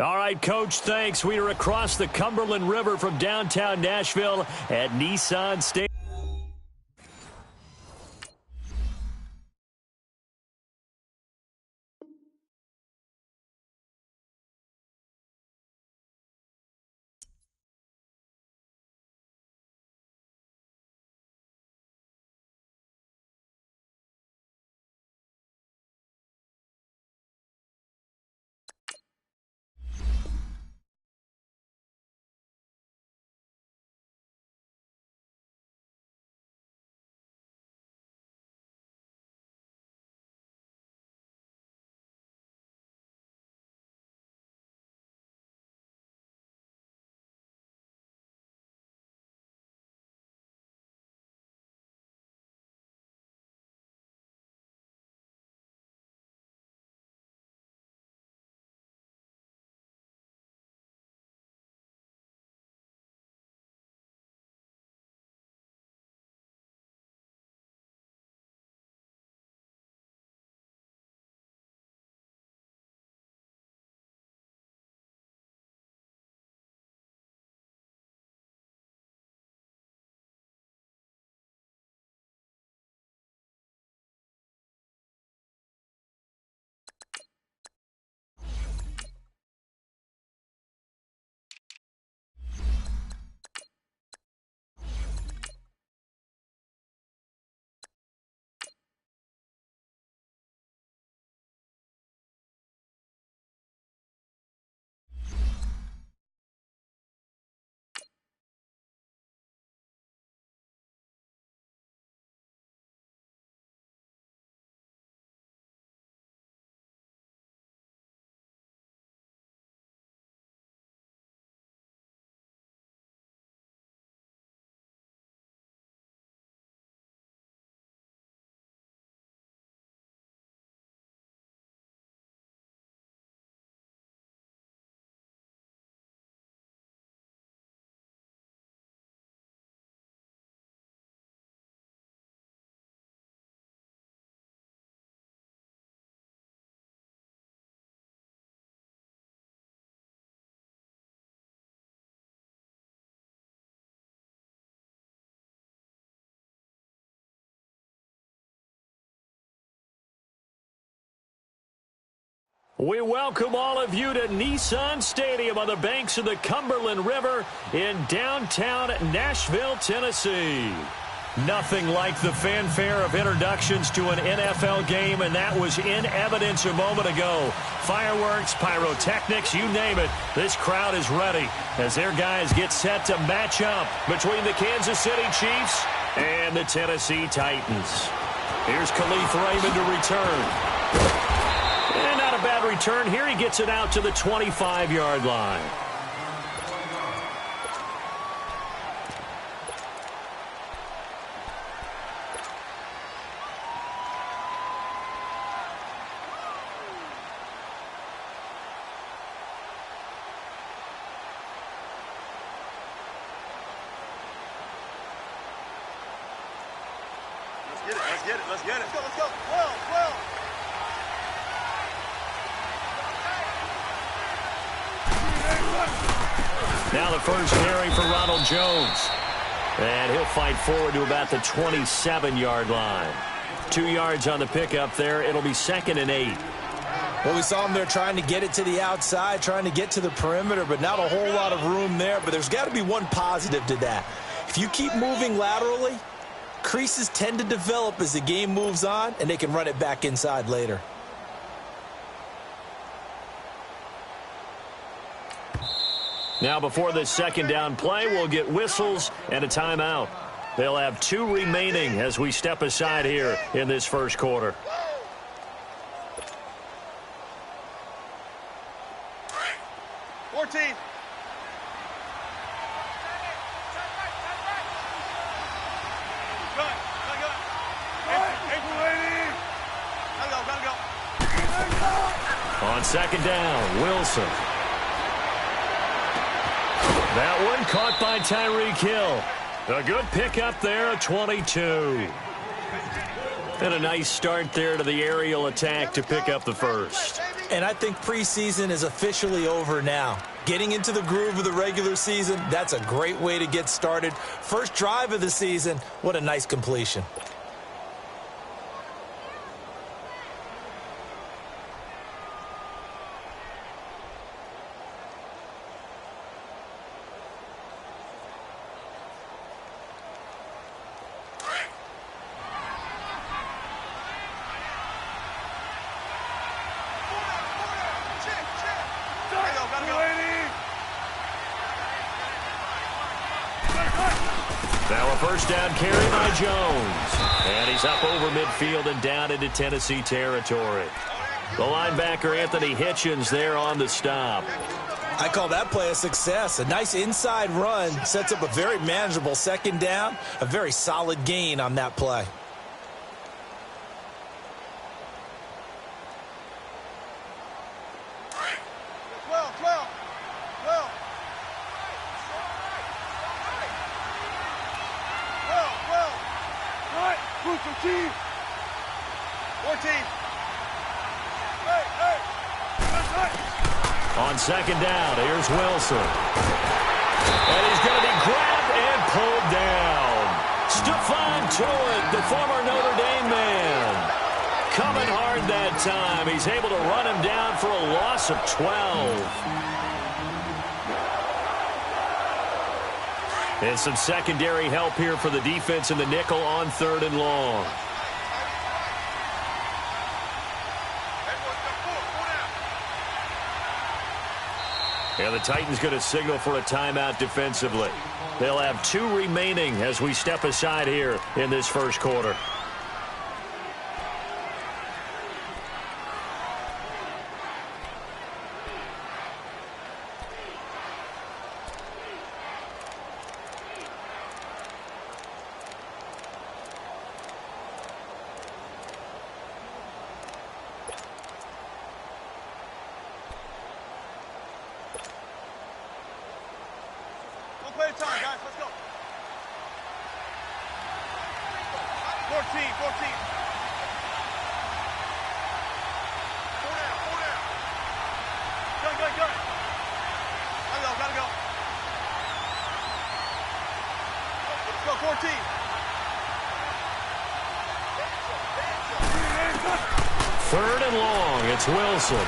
All right, Coach, thanks. We are across the Cumberland River from downtown Nashville at Nissan Stadium. We welcome all of you to Nissan Stadium on the banks of the Cumberland River in downtown Nashville, Tennessee. Nothing like the fanfare of introductions to an NFL game, and that was in evidence a moment ago. Fireworks, pyrotechnics, you name it. This crowd is ready as their guys get set to match up between the Kansas City Chiefs and the Tennessee Titans. Here's Khalif Raymond to return. And not a bad return here. He gets it out to the 25-yard line. Let's get it. Let's go. Let's go. Well. Now the first carry for Ronald Jones. And he'll fight forward to about the 27-yard line. 2 yards on the pickup there. It'll be 2nd and 8. Well, we saw him there trying to get it to the outside, trying to get to the perimeter, but not a whole lot of room there. But there's got to be one positive to that. If you keep moving laterally, creases tend to develop as the game moves on, and they can run it back inside later. Now before this second down play, we'll get whistles and a timeout. They'll have 2 remaining as we step aside here in this first quarter. On second down, Wilson. That one caught by Tyreek Hill. A good pickup there, 22. And a nice start there to the aerial attack to pick up the first. And I think preseason is officially over now. Getting into the groove of the regular season, that's a great way to get started. First drive of the season, what a nice completion. Now a first down carry by Jones. And he's up over midfield and down into Tennessee territory. The linebacker, Anthony Hitchens, there on the stop. I call that play a success. A nice inside run sets up a very manageable second down. A very solid gain on that play. On second down, here's Wilson. And he's going to be grabbed and pulled down. Stephon Tuitt, the former Notre Dame man. Coming hard that time. He's able to run him down for a loss of 12. And some secondary help here for the defense in the nickel on 3rd and long. And the Titans going to signal for a timeout defensively. They'll have 2 remaining as we step aside here in this first quarter. Time, guys. Let's go. 14. Four down. Gun. Gotta go. Let's go, 14. Third and long. It's Wilson.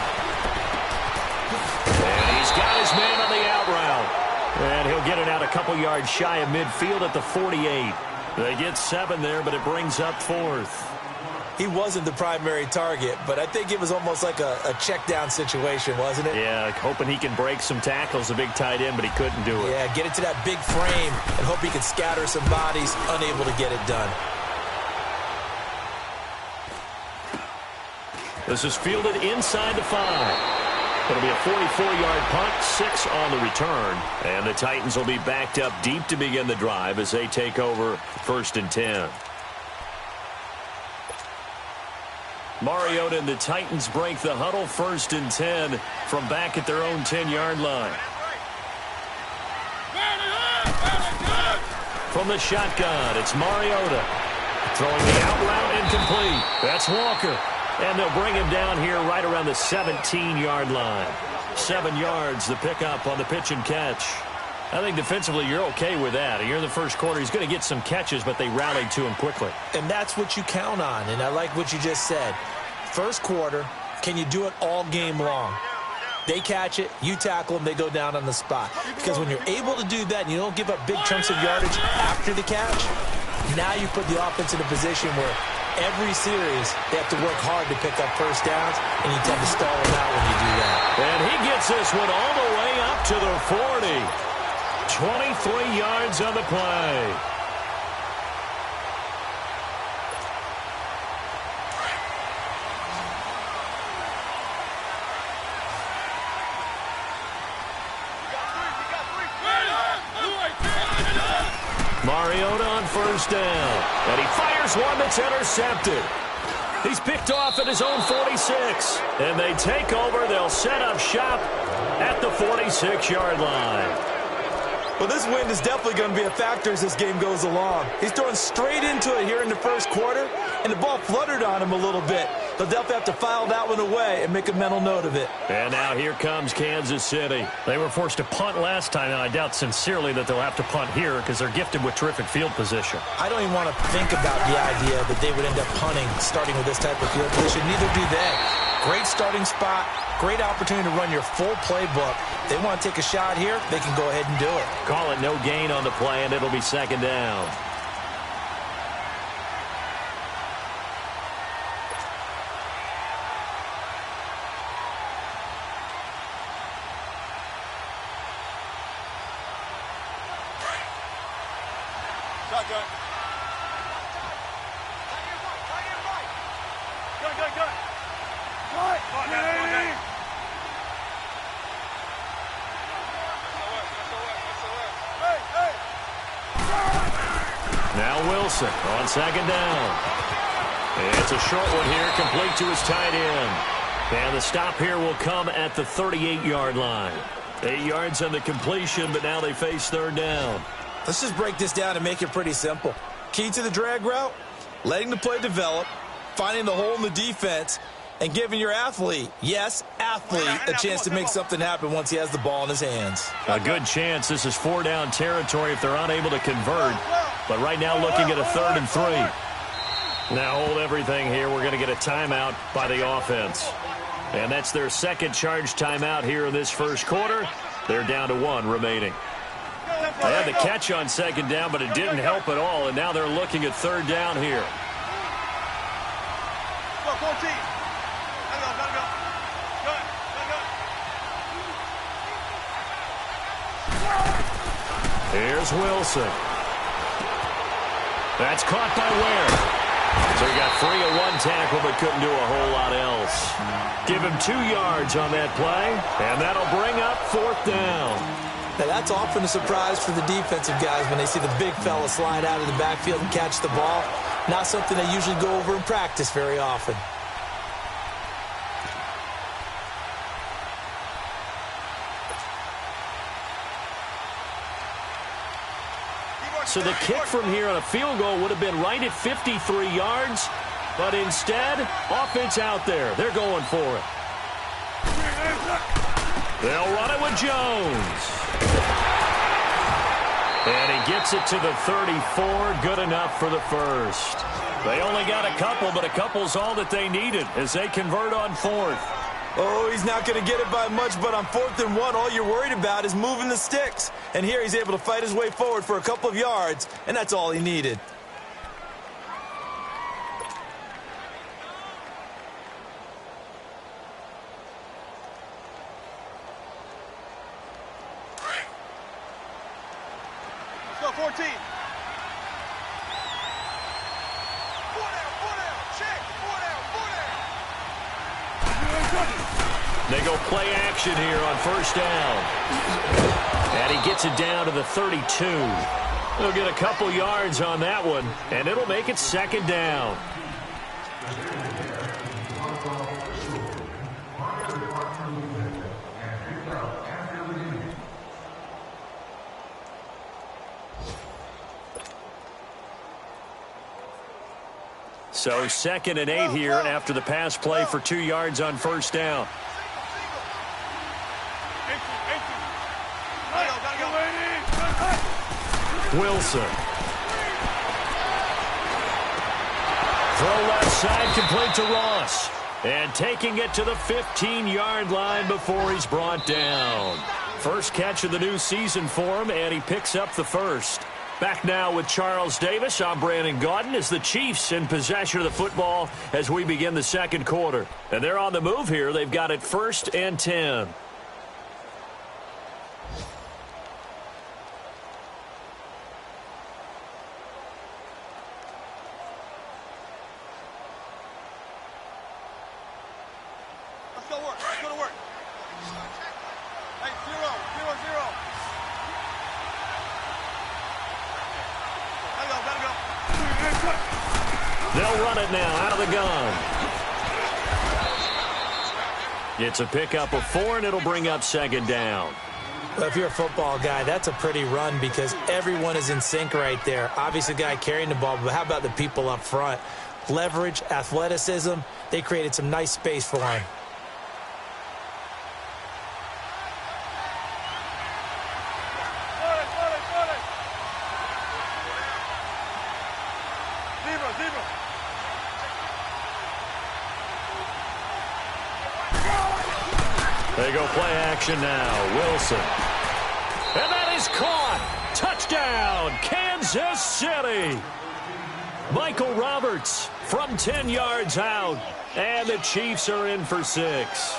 And he's got his man on the out route. And he'll get it out a couple yards shy of midfield at the 48. They get 7 there, but it brings up 4th. He wasn't the primary target, but I think it was almost like a check down situation, wasn't it? Yeah, hoping he can break some tackles, a big tight end, but he couldn't do it. Yeah, get it to that big frame and hope he can scatter some bodies, unable to get it done. This is fielded inside the 5. It'll be a 44-yard punt, 6 on the return. And the Titans will be backed up deep to begin the drive as they take over 1st and 10. Mariota and the Titans break the huddle, 1st and 10 from back at their own 10-yard line. From the shotgun, it's Mariota. Throwing the out route incomplete. That's Walker. And they'll bring him down here right around the 17-yard line. 7 yards, the pickup on the pitch and catch. I think defensively you're okay with that. Here in the first quarter, he's going to get some catches, but they rallied to him quickly. And that's what you count on, and I like what you just said. First quarter, can you do it all game long? They catch it, you tackle them, they go down on the spot. Because when you're able to do that and you don't give up big chunks of yardage after the catch, now you put the offense in a position where every series, they have to work hard to pick up first downs, and you tend to stall them out when you do that. And he gets this one all the way up to the 40. 23 yards on the play. Mariota on first down. And he fires one that's intercepted. He's picked off at his own 46. And they take over. They'll set up shop at the 46-yard line. Well, this wind is definitely going to be a factor as this game goes along. He's throwing straight into it here in the first quarter, and the ball fluttered on him a little bit. they'll definitely have to file that one away and make a mental note of it. And now here comes Kansas City. They were forced to punt last time, and I doubt sincerely that they'll have to punt here because they're gifted with terrific field position. I don't even want to think about the idea that they would end up punting starting with this type of field position. Neither do they. Great starting spot, great opportunity to run your full playbook. They want to take a shot here, they can go ahead and do it. Call it no gain on the play, and it'll be second down. Shotgun. Gun. Now Wilson on second down. It's a short one here, complete to his tight end. And the stop here will come at the 38-yard line. 8 yards on the completion, but now they face third down. Let's just break this down and make it pretty simple. Key to the drag route, letting the play develop, finding the hole in the defense, and giving your athlete, yes, athlete, a chance to make something happen once he has the ball in his hands. A good chance this is 4-down territory if they're unable to convert. But right now looking at a 3rd and 3. Now hold everything here. We're going to get a timeout by the offense. And that's their second charge timeout here in this first quarter. They're down to 1 remaining. They had the catch on second down, but it didn't help at all. And now they're looking at third down here. Go, 14. Gotta go. Here's Wilson. That's caught by Ware. So he got free of 1 tackle, but couldn't do a whole lot else. Give him 2 yards on that play, and that'll bring up 4th down. Now, that's often a surprise for the defensive guys when they see the big fella slide out of the backfield and catch the ball. Not something they usually go over in practice very often. So the kick from here on a field goal would have been right at 53 yards, but instead, offense out there. They're going for it. They'll run it with Jones. And he gets it to the 34. Good enough for the first. They only got a couple, but a couple's all that they needed as they convert on 4th. Oh, he's not going to get it by much, but on 4th and 1, all you're worried about is moving the sticks. And here he's able to fight his way forward for a couple of yards, and that's all he needed. Let's go, 14. They go play action here on first down. And he gets it down to the 32. They'll get a couple yards on that one, and it'll make it second down. So 2nd and 8 here after the pass play for 2 yards on first down. Wilson. Throw left side, complete to Ross. And taking it to the 15-yard line before he's brought down. First catch of the new season for him, and he picks up the first. Back now with Charles Davis. I'm Brandon Gaudin as the Chiefs in possession of the football as we begin the second quarter. And they're on the move here. They've got it 1st and 10. Let's go to work. Hey, 0. Gotta go. They'll run it now out of the gun. It's a pickup of 4, and it'll bring up second down. Well, if you're a football guy, that's a pretty run because everyone is in sync right there. Obviously, the guy carrying the ball, but how about the people up front? leverage, athleticism. They created some nice space for him. They go play action now. Wilson. And that is caught. Touchdown, Kansas City. Michael Roberts from 10 yards out. And the Chiefs are in for 6.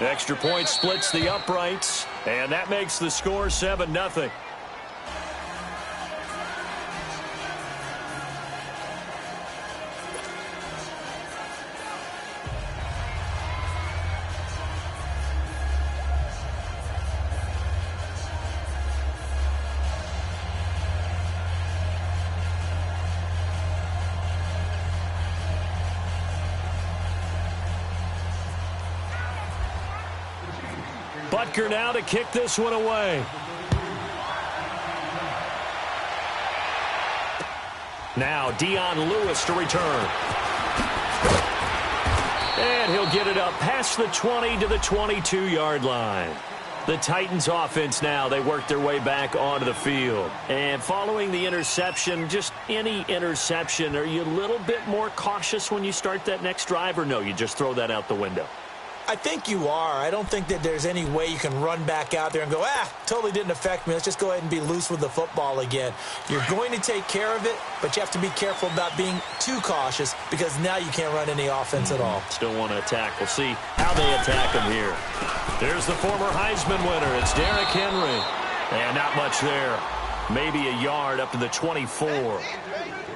Extra point splits the uprights. And that makes the score 7-0. Butker now to kick this one away. Now Dion Lewis to return. And he'll get it up past the 20 to the 22-yard line. The Titans offense now, they work their way back onto the field. And following the interception, just any interception, are you a little bit more cautious when you start that next drive, or no, you just throw that out the window? I think you are. I don't think that there's any way you can run back out there and go, totally didn't affect me. Let's just go ahead and be loose with the football again. You're going to take care of it, but you have to be careful about being too cautious because now you can't run any offense at all. Still want to attack. We'll see how they attack him here. There's the former Heisman winner. It's Derrick Henry. And not much there. Maybe a yard up to the 24.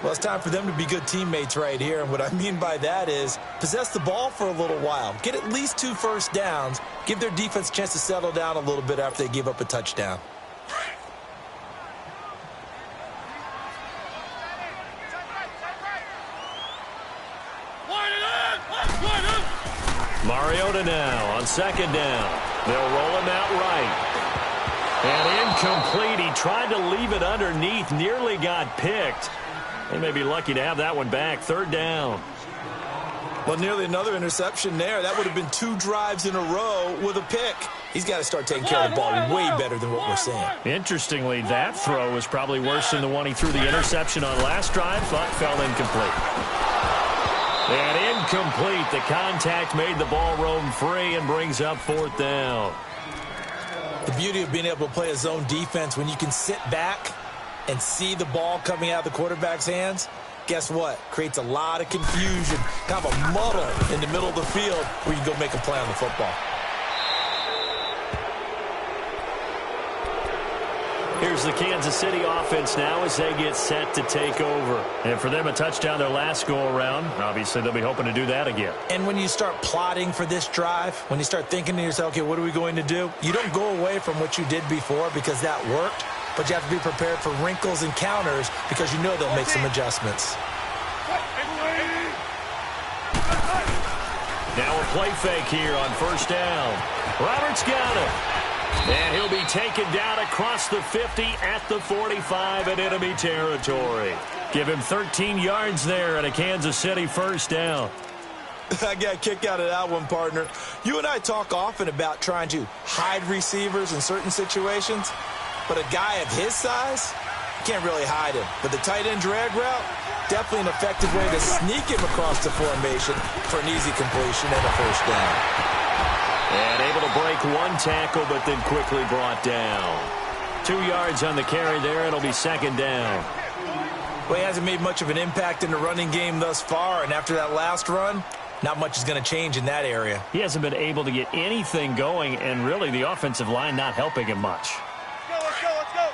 Well, it's time for them to be good teammates right here. And what I mean by that is possess the ball for a little while. Get at least 2 first downs. Give their defense a chance to settle down a little bit after they give up a touchdown. Mariota now on second down. They'll roll him out right. And incomplete. He tried to leave it underneath. Nearly got picked. They may be lucky to have that one back. Third down. Well, nearly another interception there. That would have been 2 drives in a row with a pick. He's got to start taking care of the ball way better than what we're seeing. Interestingly, that throw was probably worse than the one he threw the interception on last drive, but fell incomplete. And incomplete. The contact made the ball roam free and brings up 4th down. The beauty of being able to play a zone defense when you can sit back and see the ball coming out of the quarterback's hands, guess what? Creates a lot of confusion, kind of a muddle in the middle of the field where you can go make a play on the football. Here's the Kansas City offense now as they get set to take over. And for them, a touchdown their last go-around. Obviously, they'll be hoping to do that again. And when you start plotting for this drive, when you start thinking to yourself, okay, what are we going to do? You don't go away from what you did before because that worked, but you have to be prepared for wrinkles and counters because you know they'll make some adjustments. Now a play fake here on first down. Roberts got it. And he'll be taken down across the 50 at the 45 in enemy territory. Give him 13 yards there and a Kansas City first down. I got a kick out of that one, partner. You and I talk often about trying to hide receivers in certain situations, but a guy of his size, you can't really hide him. But the tight end drag route, definitely an effective way to sneak him across the formation for an easy completion and a first down. And able to break one tackle, but then quickly brought down. 2 yards on the carry there. It'll be second down. Well, he hasn't made much of an impact in the running game thus far, and after that last run, not much is going to change in that area. He hasn't been able to get anything going, and really the offensive line not helping him much. Let's go, let's go.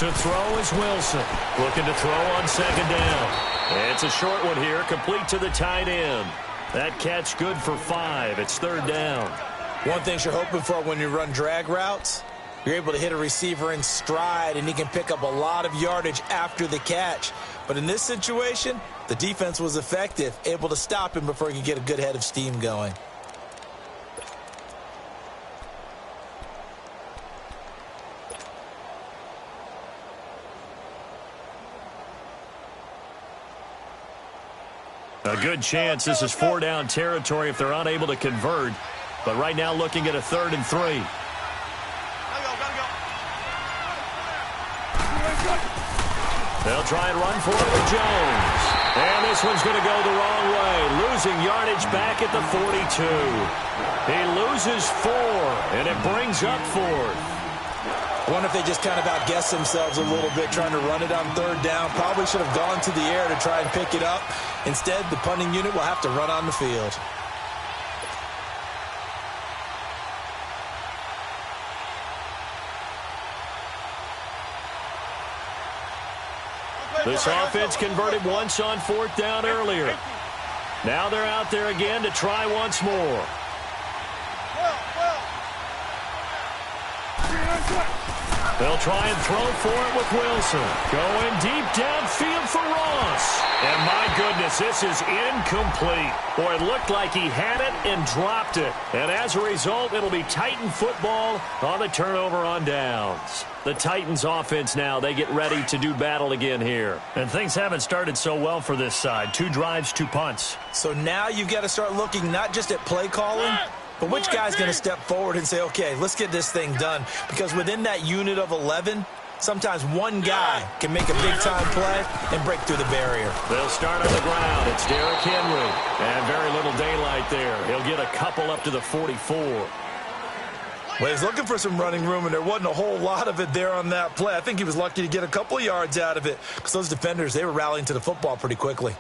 To throw is Wilson. Looking to throw on second down. It's a short one here, complete to the tight end. That catch good for 5. It's third down. One thing you're hoping for when you run drag routes, you're able to hit a receiver in stride, and he can pick up a lot of yardage after the catch. But in this situation, The defense was effective, able to stop him before he could get a good head of steam going. A good chance this is 4-down territory if they're unable to convert. But right now looking at a 3rd and 3. They'll try and run for it with Jones. And this one's going to go the wrong way. Losing yardage back at the 42. He loses 4, and it brings up 4th. I wonder if they just kind of outguessed themselves a little bit trying to run it on 3rd down. Probably should have gone to the air to try and pick it up. Instead, the punting unit will have to run on the field. This offense converted once on 4th down earlier. Now they're out there again to try once more. They'll try and throw for it with Wilson. Going deep downfield for Ross. And my goodness, this is incomplete. Boy, it looked like he had it and dropped it. And as a result, it'll be Titan football on the turnover on downs. The Titans offense now, they get ready to do battle again here. And things haven't started so well for this side. 2 drives, 2 punts. So now you've got to start looking not just at play calling, but which guy's going to step forward and say, okay, let's get this thing done. Because within that unit of 11, sometimes one guy can make a big-time play and break through the barrier. They'll start on the ground. It's Derrick Henry. And very little daylight there. He'll get a couple up to the 44. Well, he's looking for some running room, and there wasn't a whole lot of it there on that play. I think he was lucky to get a couple of yards out of it because those defenders, they were rallying to the football pretty quickly.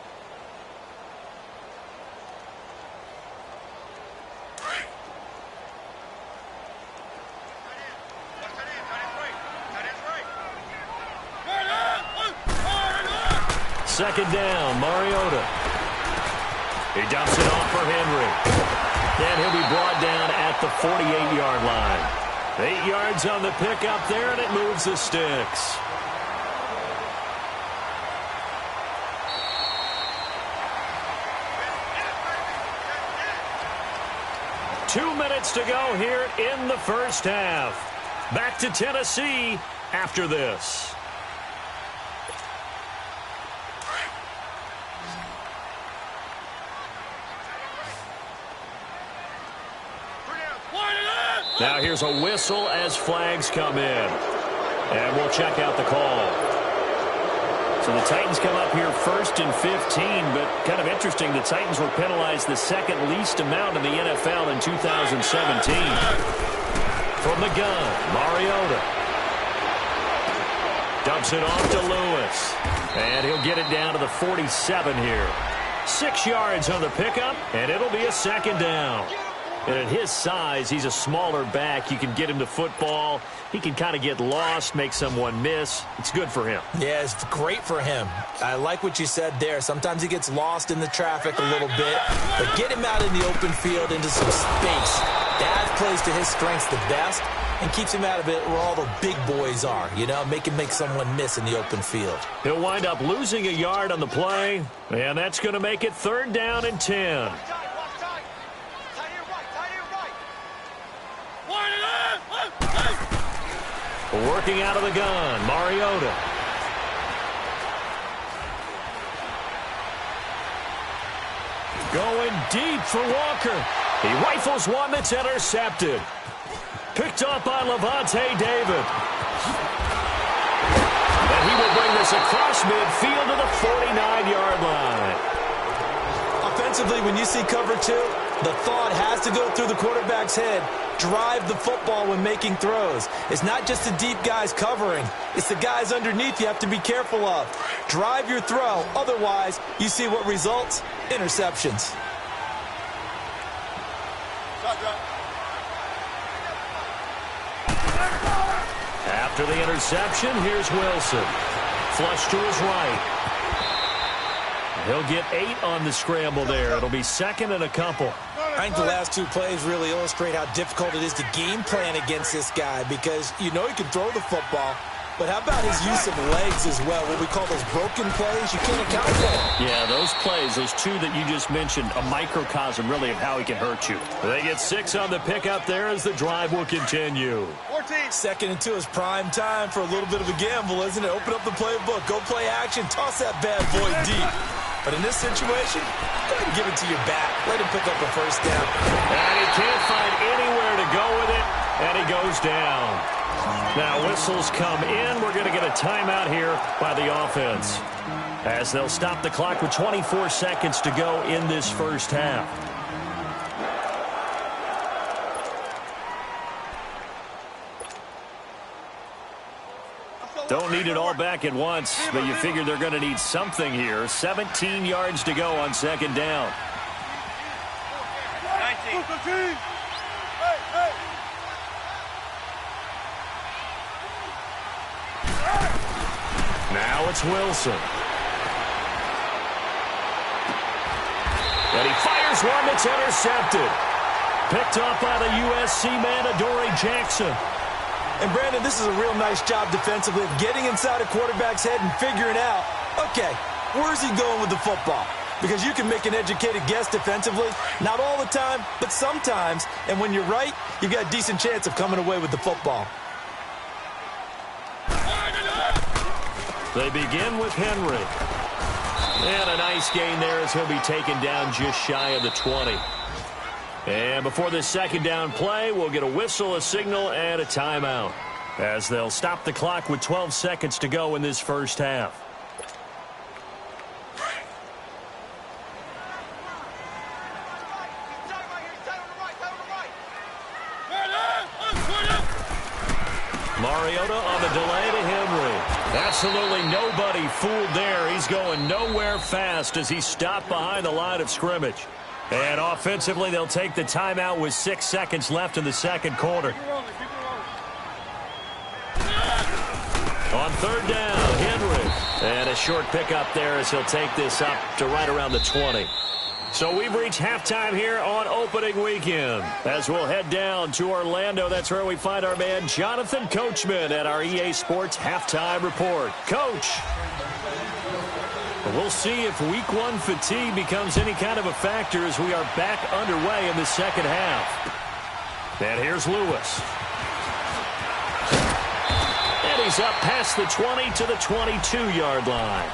Second down, Mariota. He dumps it off for Henry. And he'll be brought down at the 48-yard line. 8 yards on the pickup there, and it moves the sticks. Two minutes to go here in the first half. Back to Tennessee after this. Now here's a whistle as flags come in. And we'll check out the call. So the Titans come up here 1st and 15, but kind of interesting, the Titans were penalized the second least amount in the NFL in 2017. From the gun, Mariota. Dumps it off to Lewis. And he'll get it down to the 47 here. 6 yards on the pickup, and it'll be a second down. And at his size, he's a smaller back. You can get him to football. He can kind of get lost, make someone miss. It's good for him. Yeah, it's great for him. I like what you said there. Sometimes he gets lost in the traffic a little bit. But get him out in the open field into some space. That plays to his strengths the best and keeps him out of it where all the big boys are. You know, make him make someone miss in the open field. He'll wind up losing a yard on the play. And that's going to make it 3rd down and 10. Working out of the gun, Mariota. Going deep for Walker. He rifles one that's intercepted. Picked up by Levante David. And he will bring this across midfield to the 49-yard line. Offensively, when you see cover 2, the thought has to go through the quarterback's head. Drive the football when making throws. It's not just the deep guys covering. It's the guys underneath you have to be careful of. Drive your throw. Otherwise, you see what results? Interceptions. After the interception, here's Wilson. Flush to his right. He'll get 8 on the scramble there. It'll be 2nd and a couple. I think the last 2 plays really illustrate how difficult it is to game plan against this guy because you know he can throw the football, But how about his use of legs as well, what we call those broken plays? You can't account for them. Yeah, those plays, those two that you just mentioned, a microcosm really of how he can hurt you. They get 6 on the pickup there as the drive will continue. 14. 2nd and 2 is prime time for a little bit of a gamble, isn't it? Open up the playbook, go play action, toss that bad boy deep. But in this situation, go ahead and give it to your back. Let him pick up a first down. And he can't find anywhere to go with it, and he goes down. Now whistles come in. We're going to get a timeout here by the offense, as they'll stop the clock with 24 seconds to go in this first half. Don't need it all back at once, but you figure they're going to need something here. 17 yards to go on 2nd down. 19. Now it's Wilson. And he fires one that's intercepted. Picked off by the USC man, Adoree Jackson. And, Brandon, this is a real nice job defensively of getting inside a quarterback's head and figuring out, okay, where's he going with the football? Because you can make an educated guess defensively, not all the time, but sometimes. And when you're right, you've got a decent chance of coming away with the football. They begin with Henry. And a nice gain there as he'll be taken down just shy of the 20. And before this 2nd down play, we'll get a whistle, a signal, and a timeout, as they'll stop the clock with 12 seconds to go in this first half. Mariota on the delay to Henry. Absolutely nobody fooled there. He's going nowhere fast as he's stopped behind the line of scrimmage. And offensively, they'll take the timeout with 6 seconds left in the 2nd quarter. On 3rd down, Henry. And a short pickup there as he'll take this up to right around the 20. So we've reached halftime here on opening weekend. As we'll head down to Orlando, that's where we find our man Jonathan Coachman at our EA Sports Halftime Report. Coach, we'll see if Week 1 fatigue becomes any kind of a factor as we are back underway in the 2nd half. And here's Lewis. And he's up past the 20 to the 22-yard line.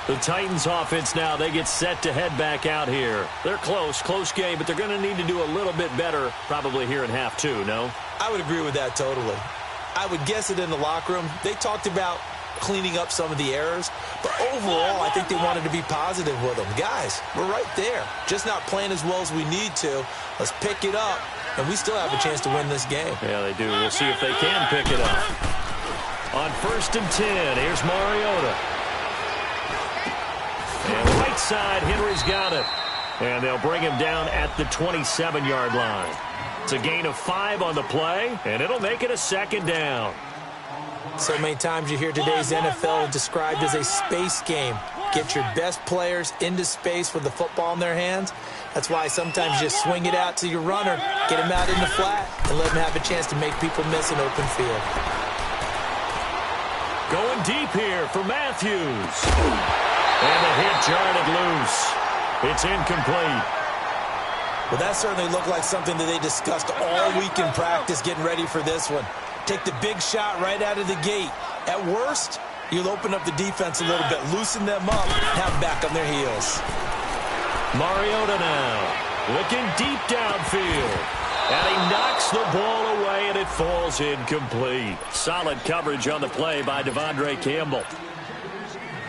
The Titans offense now, they get set to head back out here. They're close game, but they're going to need to do a little bit better probably here in half 2, no? I would agree with that totally. I would guess it in the locker room. They talked about cleaning up some of the errors, but overall, I think they wanted to be positive with them. Guys, we're right there. Just not playing as well as we need to. Let's pick it up, and we still have a chance to win this game. Yeah, they do. We'll see if they can pick it up. On 1st and 10, here's Mariota. And right side, Henry's got it. And they'll bring him down at the 27-yard line. It's a gain of 5 on the play, and it'll make it a 2nd down. So many times you hear today's NFL described as a space game. Get your best players into space with the football in their hands. That's why sometimes you just swing it out to your runner, get him out in the flat, and let him have a chance to make people miss an open field. Going deep here for Matthews. And the hit jarred loose. It's incomplete. Well, that certainly looked like something that they discussed all week in practice getting ready for this one. Take the big shot right out of the gate. At worst, you'll open up the defense a little bit, loosen them up, and have them back on their heels. Mariota now looking deep downfield. And he knocks the ball away, and it falls incomplete. Solid coverage on the play by Devondre Campbell.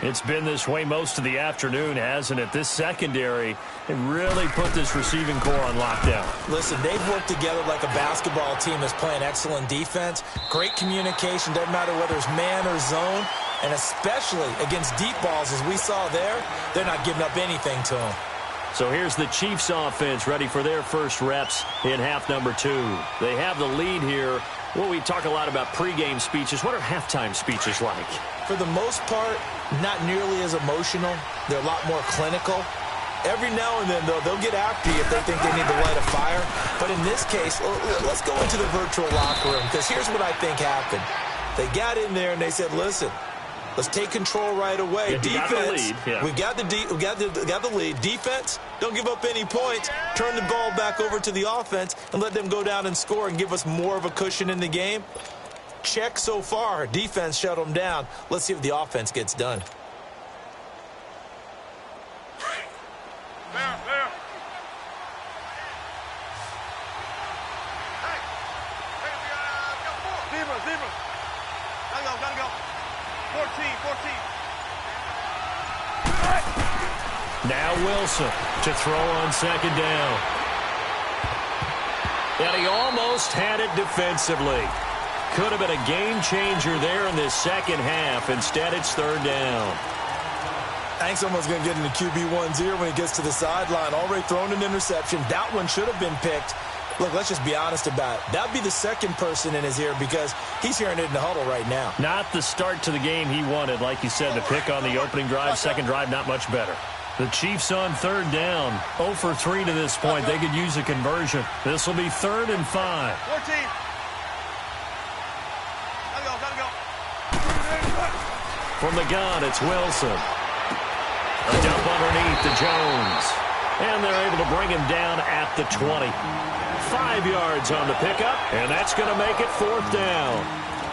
It's been this way most of the afternoon, hasn't it? This secondary, they really put this receiving core on lockdown. Listen, they've worked together like a basketball team that's playing excellent defense. Great communication, doesn't matter whether it's man or zone. And especially against deep balls, as we saw there, they're not giving up anything to them. So here's the Chiefs offense ready for their first reps in half number 2. They have the lead here. Well, we talk a lot about pregame speeches. What are halftime speeches like? For the most part, not nearly as emotional. They're a lot more clinical. Every now and then, though, they'll get after you if they think they need to light a fire. But in this case, let's go into the virtual locker room, because here's what I think happened. They got in there and they said, listen, let's take control right away. Defense, we got the lead. Defense, don't give up any points. Turn the ball back over to the offense and let them go down and score and give us more of a cushion in the game. Check so far. Defense shut them down. Let's see if the offense gets done. Now Wilson to throw on second down. And he almost had it defensively. Could have been a game changer there in this second half. Instead, it's third down. I think someone's going to get into QB1's ear when he gets to the sideline. Already thrown an interception. That one should have been picked. Look, let's just be honest about it. That would be the second person in his ear because he's hearing it in the huddle right now. Not the start to the game he wanted. Like you said, the pick on the opening drive, second drive, not much better. The Chiefs on third down. 0 for 3 to this point. They could use a conversion. This will be 3rd and 5. 14. Gotta go. From the gun, it's Wilson. A dump underneath to Jones. And they're able to bring him down at the 20. 5 yards on the pickup, and that's going to make it 4th down.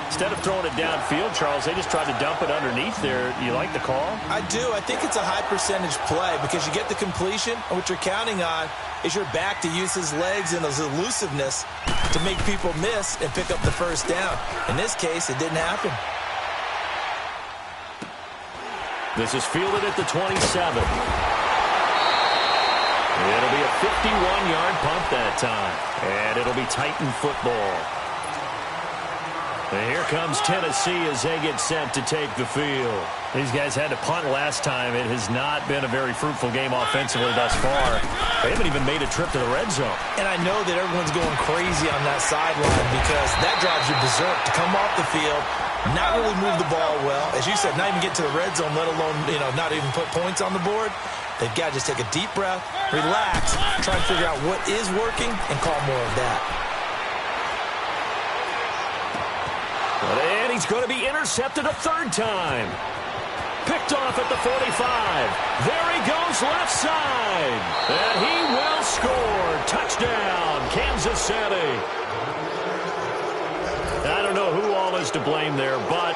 Instead of throwing it downfield, Charles, they just tried to dump it underneath there. You like the call? I do. I think it's a high percentage play because you get the completion, and what you're counting on is your back to use his legs and his elusiveness to make people miss and pick up the first down. In this case, it didn't happen. This is fielded at the 27. It'll be a 51-yard punt that time, and it'll be Titan football. And here comes Tennessee as they get set to take the field. These guys had to punt last time. It has not been a very fruitful game offensively thus far. They haven't even made a trip to the red zone. And I know that everyone's going crazy on that sideline because that drives you berserk to come off the field, not really move the ball well. As you said, not even get to the red zone, let alone, not even put points on the board. They've got to just take a deep breath, relax, try and figure out what is working, and call more of that. And he's going to be intercepted a 3rd time. Picked off at the 45. There he goes left side. And he will score. Touchdown, Kansas City. I don't know who all is to blame there, but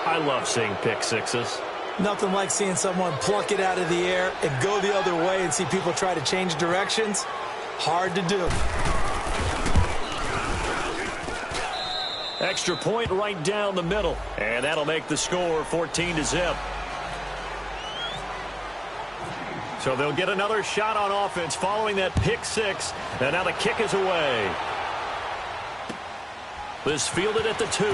I love seeing pick sixes. Nothing like seeing someone pluck it out of the air and go the other way and see people try to change directions. Hard to do. Extra point right down the middle. And that'll make the score 14-0. So they'll get another shot on offense following that pick six. And now the kick is away. This fielded at the 2.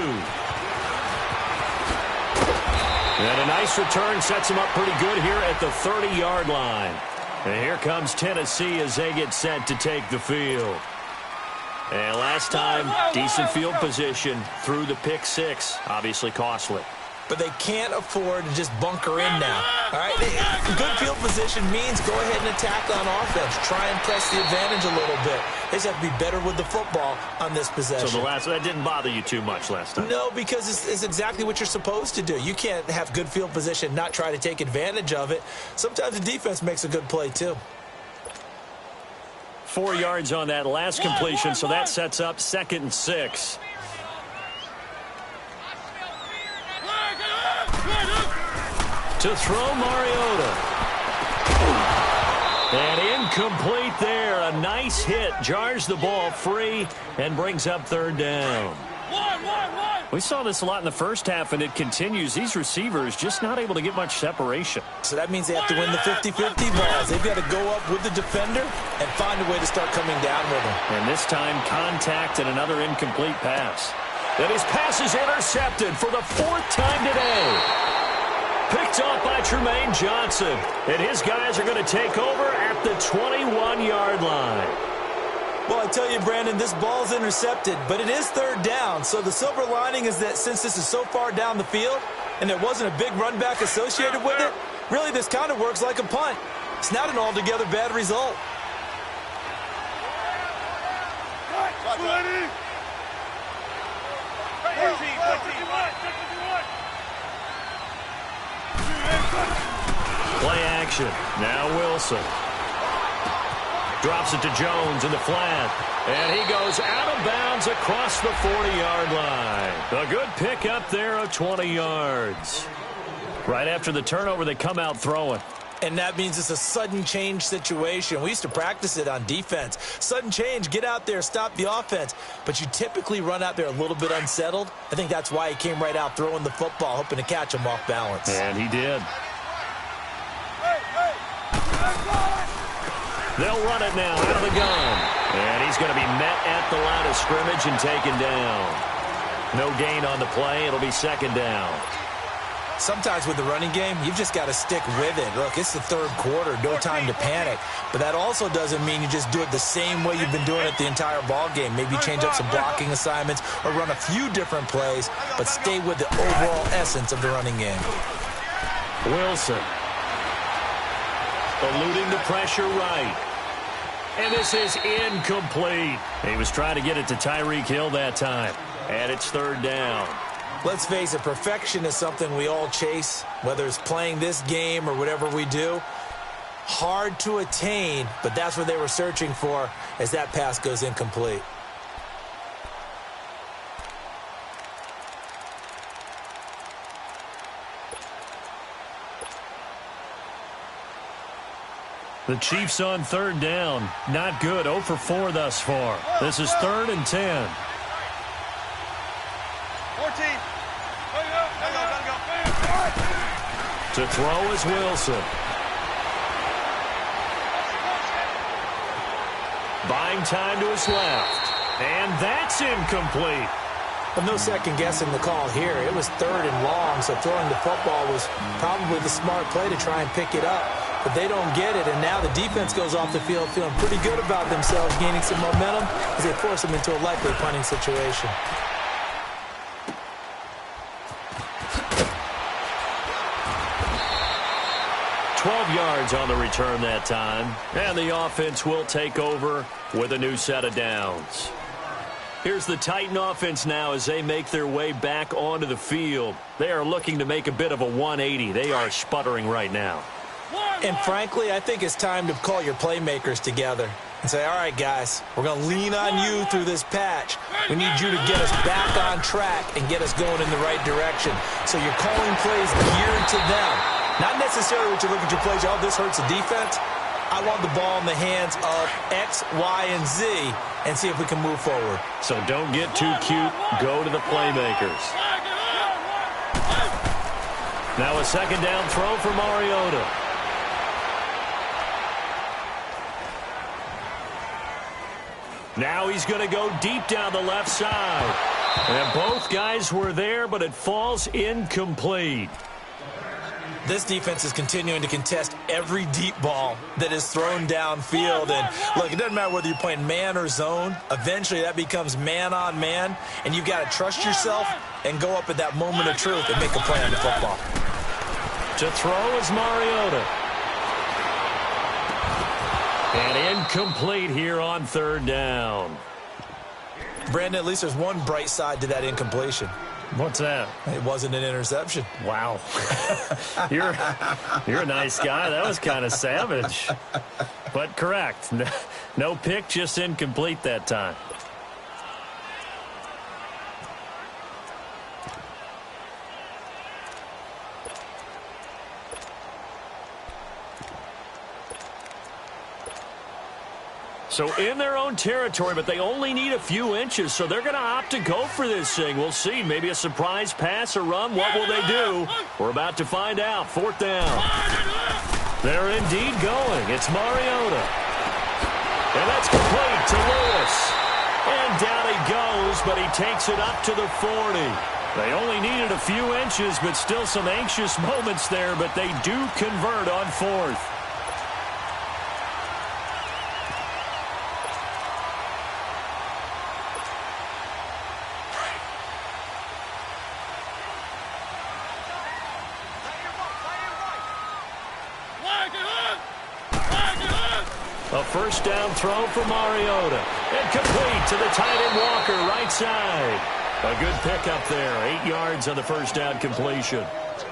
And a nice return sets him up pretty good here at the 30-yard line. And here comes Tennessee as they get set to take the field. And last time, decent field position through the pick six. Obviously costly. But they can't afford to just bunker in now. All right? Good field position means go ahead and attack on offense. Try and press the advantage a little bit. They just have to be better with the football on this possession. So that didn't bother you too much last time? No, because it's exactly what you're supposed to do. You can't have good field position, not try to take advantage of it. Sometimes the defense makes a good play, too. 4 yards on that last completion, so that sets up 2nd and 6. To throw Mariota. And incomplete there. A nice hit. Jars the ball free and brings up 3rd down. We saw this a lot in the first half, and it continues. These receivers just not able to get much separation. So that means they have to win the 50-50 balls. They've got to go up with the defender and find a way to start coming down with him. And this time, contact and another incomplete pass. And his pass is intercepted for the 4th time today. Picked off by Tremaine Johnson. And his guys are going to take over at the 21-yard line. Well, I tell you, Brandon, this ball's intercepted, but it is 3rd down. So the silver lining is that since this is so far down the field and there wasn't a big run back associated with it, really this kind of works like a punt. It's not an altogether bad result. action. Now Wilson. Drops it to Jones in the flat. And he goes out of bounds across the 40-yard line. A good pick up there of 20 yards. Right after the turnover, they come out throwing. And that means it's a sudden change situation. We used to practice it on defense. Sudden change, get out there, stop the offense. But you typically run out there a little bit unsettled. I think that's why he came right out throwing the football, hoping to catch him off balance. And he did. They'll run it now out of the gun. And he's going to be met at the line of scrimmage and taken down. No gain on the play. It'll be second down. Sometimes with the running game, you've just got to stick with it. Look, it's the third quarter, no time to panic. But that also doesn't mean you just do it the same way you've been doing it the entire ball game. Maybe change up some blocking assignments or run a few different plays, but stay with the overall essence of the running game. Wilson. Eluding the pressure right. And this is incomplete. He was trying to get it to Tyreek Hill that time. And it's third down. Let's face it, perfection is something we all chase, whether it's playing this game or whatever we do. Hard to attain, but that's what they were searching for as that pass goes incomplete. The Chiefs on third down. Not good. 0 for 4 thus far. This is 3rd and 10. 14. To throw is Wilson. Buying time to his left. And that's incomplete. Well, no second guessing the call here. It was 3rd and long, so throwing the football was probably the smart play to try and pick it up. But they don't get it, and now the defense goes off the field feeling pretty good about themselves, gaining some momentum as they force them into a likely punting situation. Yards on the return that time. And the offense will take over with a new set of downs. Here's the Titan offense now as they make their way back onto the field. They are looking to make a bit of a 180. They are sputtering right now. And frankly, I think it's time to call your playmakers together and say, all right, guys, we're going to lean on you through this patch. We need you to get us back on track and get us going in the right direction. So you're calling plays geared to them. Not necessarily what you look at your plays, oh, this hurts the defense. I want the ball in the hands of X, Y, and Z and see if we can move forward. So don't get too cute. Go to the playmakers. Now a second down throw for Mariota. Now he's going to go deep down the left side. And both guys were there, but it falls incomplete. This defense is continuing to contest every deep ball that is thrown downfield. And, look, it doesn't matter whether you're playing man or zone. Eventually, that becomes man-on-man, and you've got to trust yourself and go up at that moment of truth and make a play on the football. To throw is Mariota. And incomplete here on third down. Brandon, at least there's one bright side to that incompletion. What's that? It wasn't an interception. Wow. You're a nice guy. That was kind of savage. But correct. No pick, just incomplete that time. So in their own territory, but they only need a few inches, so they're going to opt to go for this thing. We'll see. Maybe a surprise pass or run. What will they do? We're about to find out. Fourth down. They're indeed going. It's Mariota. And that's complete to Lewis. And down he goes, but he takes it up to the 40. They only needed a few inches, but still some anxious moments there, but they do convert on fourth. A first down throw for Mariota. And complete to the tight end Walker, right side. A good pickup there. 8 yards on the first down completion.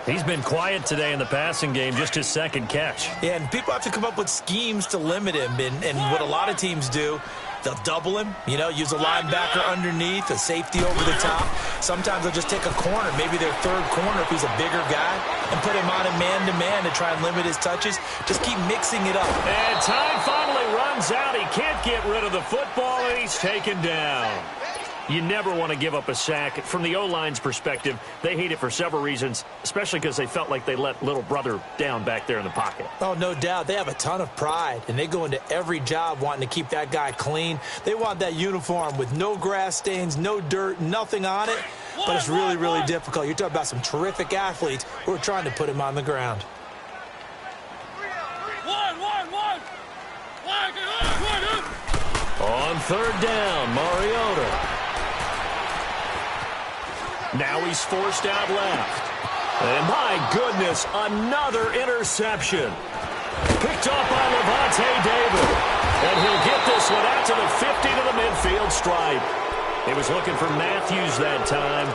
He's been quiet today in the passing game, just his second catch. Yeah, and people have to come up with schemes to limit him. And what a lot of teams do, they'll double him, use a linebacker underneath, a safety over the top. Sometimes they'll just take a corner, maybe their third corner if he's a bigger guy, and put him on a man-to-man to try and limit his touches. Just keep mixing it up. And time finally runs out. He can't get rid of the football, and he's taken down. You never want to give up a sack. From the O-line's perspective, they hate it for several reasons, especially because they felt like they let little brother down back there in the pocket. Oh, no doubt. They have a ton of pride, and they go into every job wanting to keep that guy clean. They want that uniform with no grass stains, no dirt, nothing on it. But it's really, really difficult. You're talking about some terrific athletes who are trying to put him on the ground. On third down, Mariota. Now he's forced out left. And my goodness, another interception. Picked off by Levante David. And he'll get this one out to the 50 to the midfield stripe. He was looking for Matthews that time.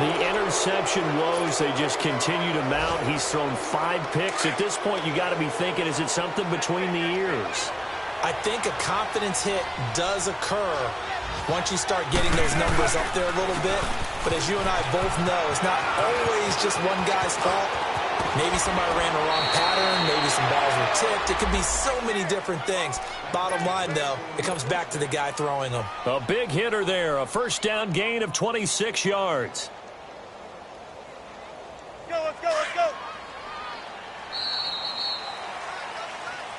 The interception woes, they just continue to mount. He's thrown 5 picks. At this point, you got to be thinking, is it something between the ears? I think a confidence hit does occur once you start getting those numbers up there a little bit. But as you and I both know, it's not always just one guy's fault. Maybe somebody ran the wrong pattern. Maybe some balls were tipped. It could be so many different things. Bottom line, though, it comes back to the guy throwing them. A big hitter there. A first down gain of 26 yards. Let's go, let's go.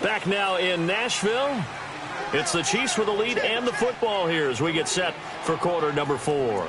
Back now in Nashville. It's the Chiefs with the lead and the football here as we get set for quarter number 4.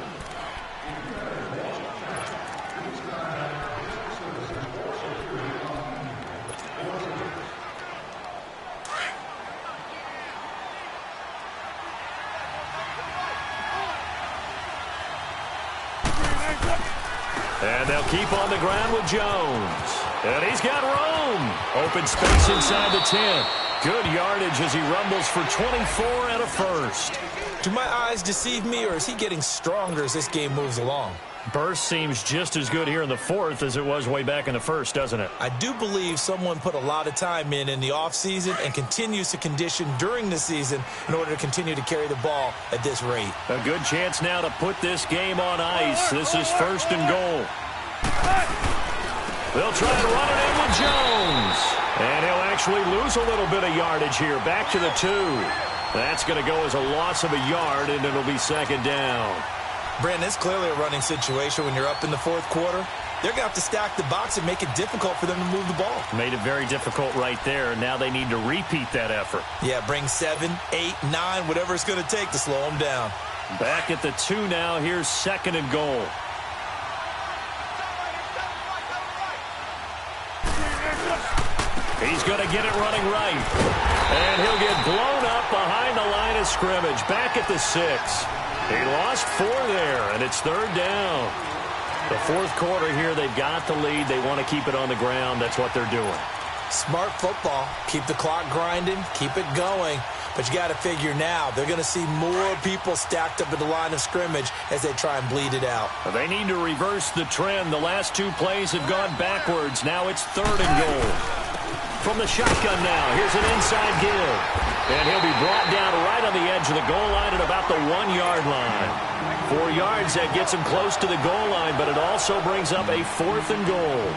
And they'll keep on the ground with Jones. And he's got room. Open space inside the 10. Good yardage as he rumbles for 24 and a first. Do my eyes deceive me, or is he getting stronger as this game moves along? Burst seems just as good here in the 4th as it was way back in the 1st, doesn't it? I do believe someone put a lot of time in the offseason and continues to condition during the season in order to continue to carry the ball at this rate. A good chance now to put this game on ice. This is first and goal. They'll try to run it in with Jones. And he'll actually lose a little bit of yardage here. Back to the 2. That's going to go as a loss of a yard, and it'll be second down. Brandon, it's clearly a running situation when you're up in the 4th quarter. They're going to have to stack the box and make it difficult for them to move the ball. Made it very difficult right there. Now they need to repeat that effort. Yeah, bring 7, 8, 9, whatever it's going to take to slow them down. Back at the 2 now. Here's second and goal. He's going to get it running right. And he'll get blown up behind the line of scrimmage. Back at the 6. He lost 4 there, and it's third down. The 4th quarter here, they've got the lead. They want to keep it on the ground. That's what they're doing. Smart football. Keep the clock grinding. Keep it going. But you got to figure now, they're going to see more people stacked up at the line of scrimmage as they try and bleed it out. They need to reverse the trend. The last 2 plays have gone backwards. Now it's third and goal. From the shotgun now, here's an inside give. And he'll be brought down right on the edge of the goal line at about the 1-yard line. 4 yards, that gets him close to the goal line, but it also brings up a 4th and goal.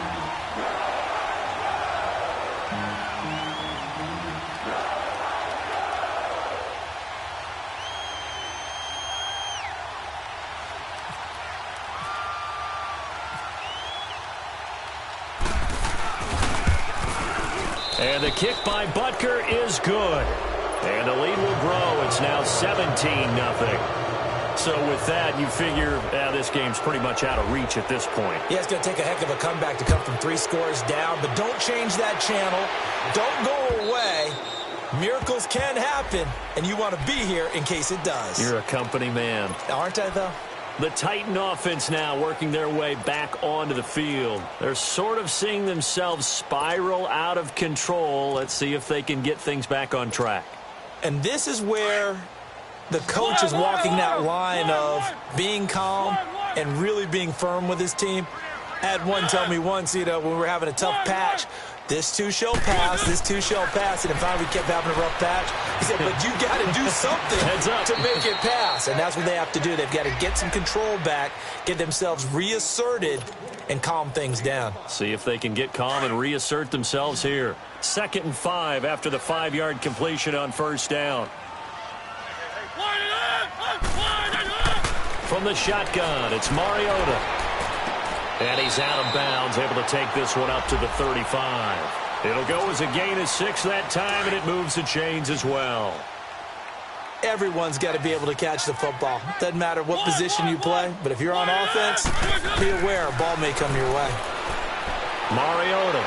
And the kick by Butker is good. And the lead will grow. It's now 17-0. So with that, you figure this game's pretty much out of reach at this point. Yeah, it's going to take a heck of a comeback to come from 3 scores down. But don't change that channel. Don't go away. Miracles can happen, and you want to be here in case it does. You're a company man. Aren't I, though? The Titan offense now working their way back onto the field. They're sort of seeing themselves spiral out of control. Let's see if they can get things back on track. And this is where the coach is walking that line of being calm and really being firm with his team. I had one tell me once, when we were having a tough patch, this too shall pass, this too shall pass, and finally we kept having a rough patch. He said, but you got to do something to make it pass, and that's what they have to do. They've got to get some control back, get themselves reasserted, and calm things down. See if they can get calm and reassert themselves here. 2nd and 5 after the 5-yard completion on first down. From the shotgun, it's Mariota. And he's out of bounds, able to take this one up to the 35. It'll go as a gain of 6 that time, and it moves the chains as well. Everyone's got to be able to catch the football. Doesn't matter what position you play, but if you're on offense, be aware a ball may come your way. Mariota.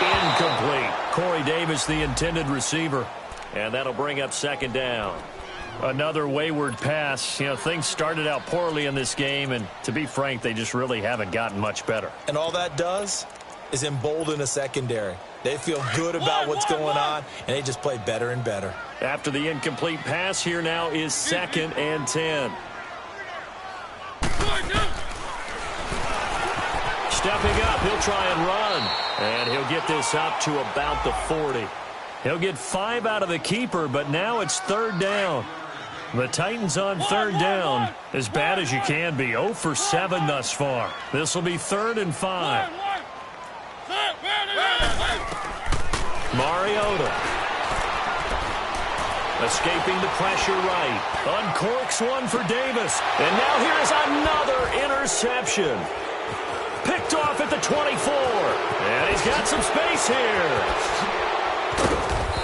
Incomplete. Corey Davis, the intended receiver. And that'll bring up 2nd down. Another wayward pass. Things started out poorly in this game, and to be frank, they just really haven't gotten much better. And all that does is embolden a secondary. They feel good about what's going on, and they just play better and better. After the incomplete pass, here now is 2nd and 10. Stepping up, he'll try and run. And he'll get this up to about the 40. He'll get 5 out of the keeper, but now it's 3rd down. The Titans on 3rd down, as bad as you can be. 0 for 7 thus far. This will be 3rd and 5. Mariota. Escaping the pressure right. Uncorks one for Davis. And now here is another interception. Picked off at the 24. And he's got some space here.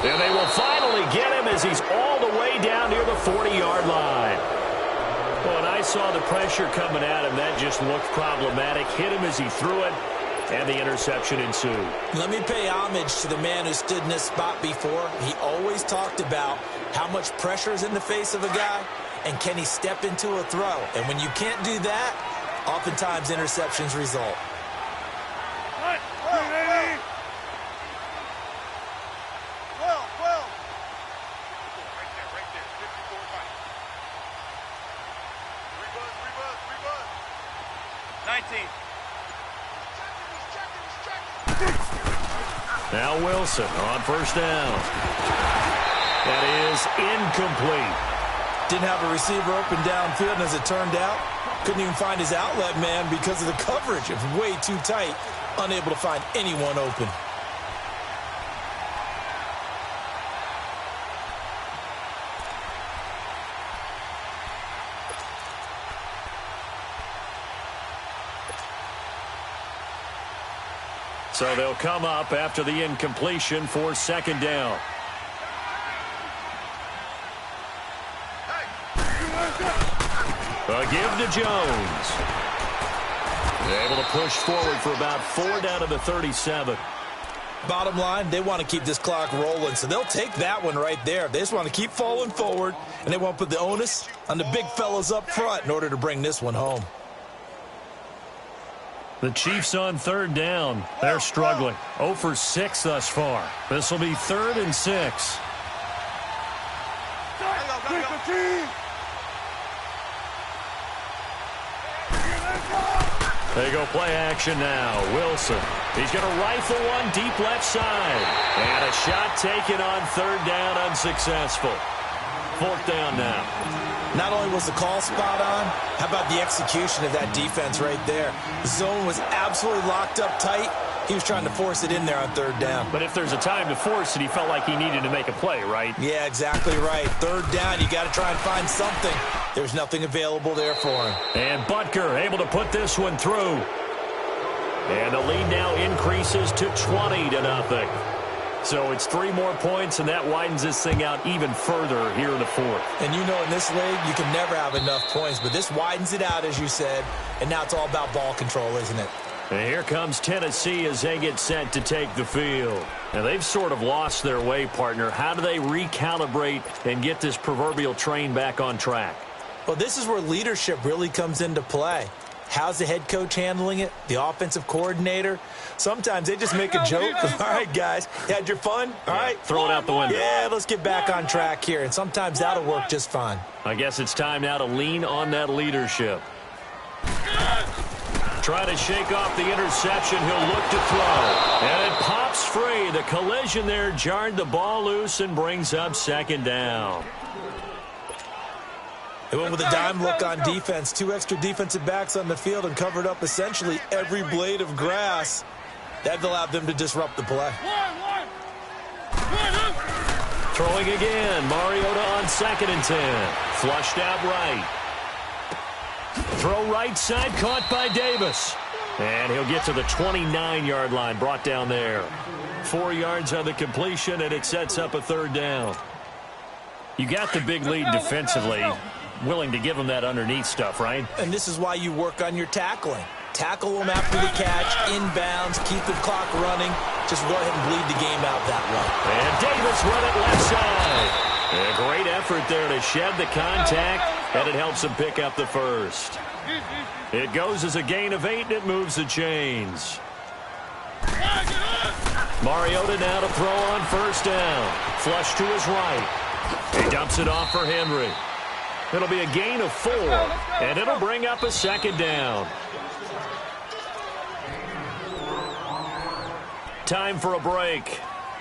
And they will finally get him as he's all the way down near the 40-yard line. Well, and I saw the pressure coming at him. That just looked problematic. Hit him as he threw it, and the interception ensued. Let me pay homage to the man who stood in this spot before. He always talked about how much pressure is in the face of a guy, and can he step into a throw. And when you can't do that, oftentimes interceptions result. Now Wilson on first down. That is incomplete. Didn't have a receiver open downfield, and as it turned out, couldn't even find his outlet man because of the coverage. It was way too tight, unable to find anyone open. So they'll come up after the incompletion for 2nd down. A give to Jones. They're able to push forward for about 4 down to the 37. Bottom line, they want to keep this clock rolling, so they'll take that one right there. They just want to keep falling forward, and they want to put the onus on the big fellas up front in order to bring this one home. The Chiefs on 3rd down. They're struggling. 0 for 6 thus far. This will be 3rd and 6. They go play action now. Wilson. He's going to rifle one deep left side. And a shot taken on 3rd down, unsuccessful. 4th down now. Not only was the call spot on, how about the execution of that defense right there? The zone was absolutely locked up tight. He was trying to force it in there on 3rd down. But if there's a time to force it, he felt like he needed to make a play, right? Yeah, exactly right. 3rd down, you got to try and find something. There's nothing available there for him. And Butker able to put this one through. And the lead now increases to 20-0. So it's 3 more points, and that widens this thing out even further here in the 4th. And you know in this league, you can never have enough points, but this widens it out, as you said, and now it's all about ball control, isn't it? And here comes Tennessee as they get set to take the field. Now, they've sort of lost their way, partner. How do they recalibrate and get this proverbial train back on track? Well, this is where leadership really comes into play. How's the head coach handling it? The offensive coordinator? Sometimes they just make a joke. All right, guys, you had your fun? All right. Throw it out the window. Yeah, let's get back on track here. And sometimes that'll work just fine. I guess it's time now to lean on that leadership. try to shake off the interception. He'll look to throw. And it pops free. The collision there jarred the ball loose and brings up second down. They went with a dime look on defense. 2 extra defensive backs on the field and covered up essentially every blade of grass. That allowed them to disrupt the play. Throwing again. Mariota on 2nd and 10. Flushed out right. Throw right side, caught by Davis. And he'll get to the 29-yard line, brought down there. 4 yards on the completion, and it sets up a 3rd down. You got the big lead defensively. Willing to give them that underneath stuff, right? And this is why you work on your tackling. Tackle them after the catch, inbounds, keep the clock running. Just go ahead and bleed the game out that way. And Davis run it left side. A great effort there to shed the contact, and it helps him pick up the first. It goes as a gain of 8, and it moves the chains. Mariota now to throw on 1st down. Flush to his right. He dumps it off for Henry. It'll be a gain of 4, and it'll bring up a 2nd down. Time for a break.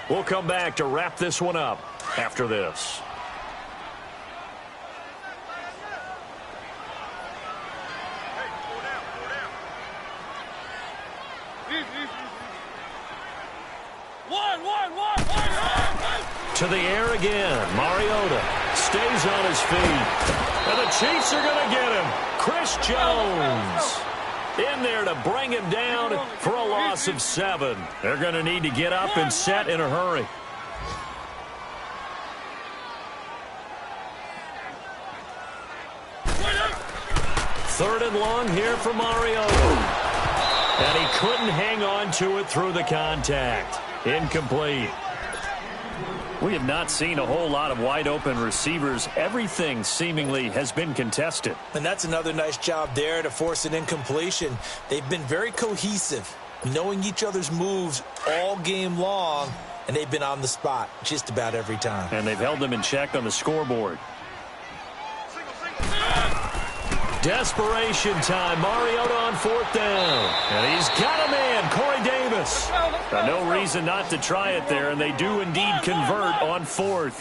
We'll come back to wrap this one up after this. To the air again. Mariota stays on his feet. And the Chiefs are going to get him. Chris Jones in there to bring him down for a loss of 7. They're going to need to get up and set in a hurry. Third and long here for Mariota. And he couldn't hang on to it through the contact. Incomplete. We have not seen a whole lot of wide-open receivers. Everything seemingly has been contested. And that's another nice job there to force an incompletion. They've been very cohesive, knowing each other's moves all game long, and they've been on the spot just about every time. And they've held them in check on the scoreboard. Desperation time. Mariota on 4th down. And he's got a man, Corey Davis. No reason not to try it there, and they do indeed convert on 4th.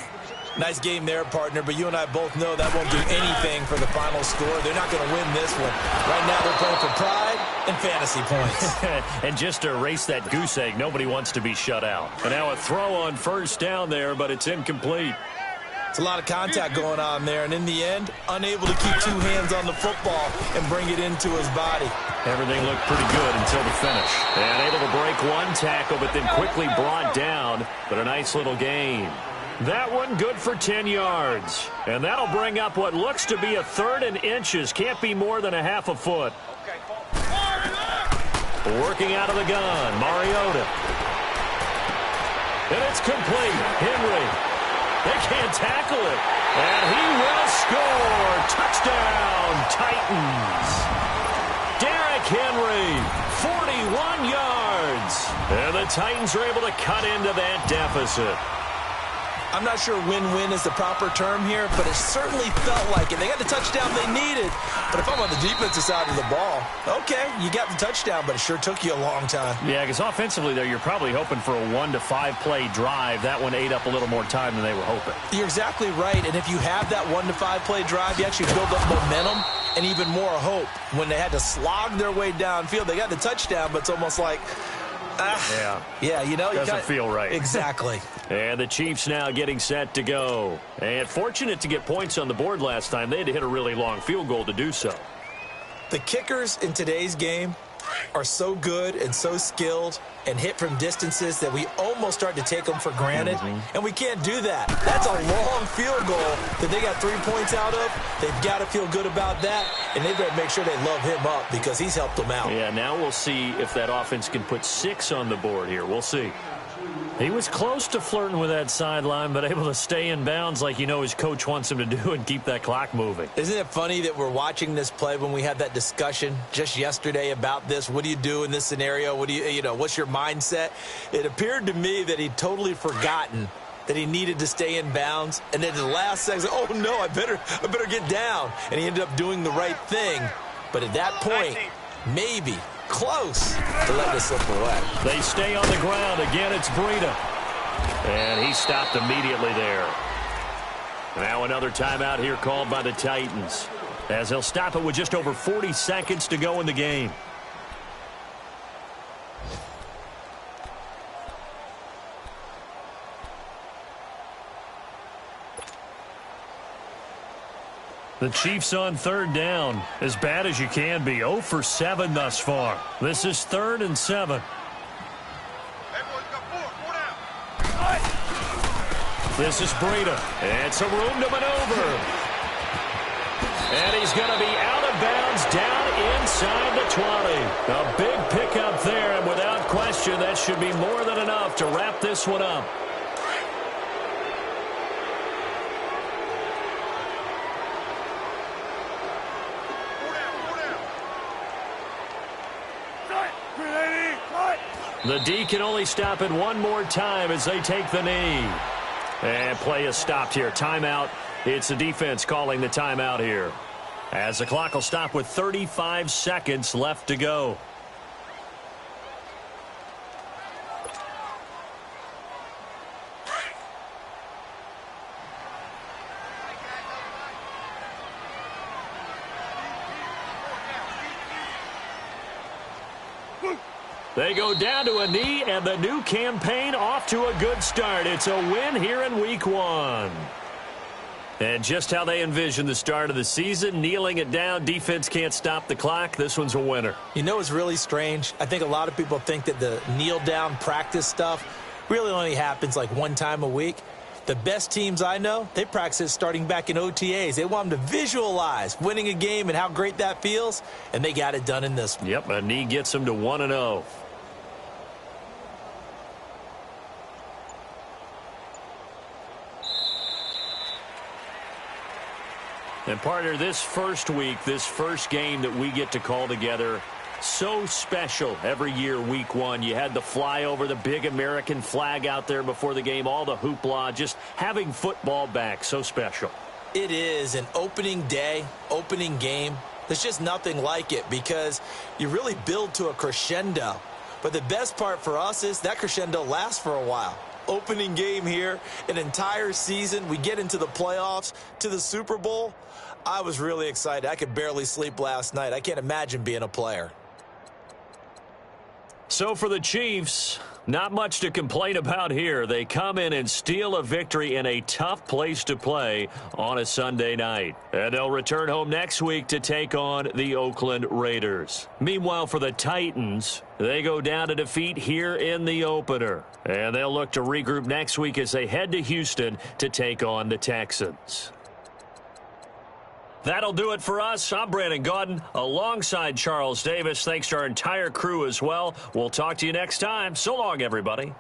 Nice game there, partner, but you and I both know that won't do anything for the final score. They're not going to win this one. Right now they're playing for pride and fantasy points. And just to erase that goose egg, nobody wants to be shut out. And now a throw on 1st down there, but it's incomplete. It's a lot of contact going on there, and in the end, unable to keep 2 hands on the football and bring it into his body. Everything looked pretty good until the finish. And able to break 1 tackle, but then quickly brought down. But a nice little gain. That one good for 10 yards. And that'll bring up what looks to be a 3rd and inches. Can't be more than a half a foot. Working out of the gun, Mariota. And it's complete. Henry. They can't tackle it. And he will score. Touchdown, Titans. Derrick Henry, 41 yards. And the Titans are able to cut into that deficit. I'm not sure win-win is the proper term here, but it certainly felt like it. They got the touchdown they needed. But if I'm on the defensive side of the ball, okay, you got the touchdown, but it sure took you a long time. Yeah, because offensively there, you're probably hoping for a 1 to 5 play drive. That one ate up a little more time than they were hoping. You're exactly right, and if you have that 1 to 5 play drive, you actually build up momentum and even more hope. When they had to slog their way downfield, they got the touchdown, but it's almost like, yeah, you know, doesn't feel right. Exactly. And the Chiefs now getting set to go. And fortunate to get points on the board last time. They had to hit a really long field goal to do so. The kickers in today's game are so good and so skilled and hit from distances that we almost start to take them for granted. And we can't do that. That's a long field goal that they got 3 points out of. They've got to feel good about that, and they've got to make sure they love him up because he's helped them out. Yeah, now we'll see if that offense can put 6 on the board here. We'll see. He was close to flirting with that sideline, but able to stay in bounds like you know his coach wants him to do and keep that clock moving. Isn't it funny that we're watching this play when we had that discussion just yesterday about this? What do you do in this scenario? What do you know, what's your mindset? It appeared to me that he'd totally forgotten that he needed to stay in bounds, and then in the last second, oh no, I better get down. And he ended up doing the right thing. But at that point, maybe close to letting it slip away. They stay on the ground. Again, it's Breida. And he stopped immediately there. Now another timeout here called by the Titans, as they'll stop it with just over 40 seconds to go in the game. The Chiefs on third down, as bad as you can be. 0 for 7 thus far. This is 3rd and 7. This is Breida. It's a room to maneuver. And he's going to be out of bounds down inside the 20. A big pickup there, and without question, that should be more than enough to wrap this one up. The D can only stop it one more time as they take the knee. And play is stopped here. Timeout. It's the defense calling the timeout here, as the clock will stop with 35 seconds left to go. They go down to a knee, and the new campaign off to a good start. It's a win here in Week 1. And just how they envision the start of the season, kneeling it down, defense can't stop the clock. This one's a winner. You know what's really strange? I think a lot of people think that the kneel-down practice stuff really only happens like one time a week. The best teams I know, they practice it starting back in OTAs. They want them to visualize winning a game and how great that feels, and they got it done in this one. Yep, a knee gets them to 1-0. And partner, this first week, this first game that we get to call together, so special every year, Week 1. You had the flyover, the big American flag out there before the game, all the hoopla, just having football back, so special. It is an opening day, opening game. There's just nothing like it because you really build to a crescendo. But the best part for us is that crescendo lasts for a while. Opening game here, an entire season. We get into the playoffs, to the Super Bowl. I was really excited. I could barely sleep last night. I can't imagine being a player. So for the Chiefs, not much to complain about here. They come in and steal a victory in a tough place to play on a Sunday night. And they'll return home next week to take on the Oakland Raiders. Meanwhile, for the Titans, they go down to defeat here in the opener. And they'll look to regroup next week as they head to Houston to take on the Texans. That'll do it for us. I'm Brandon Gaudin alongside Charles Davis. Thanks to our entire crew as well. We'll talk to you next time. So long, everybody.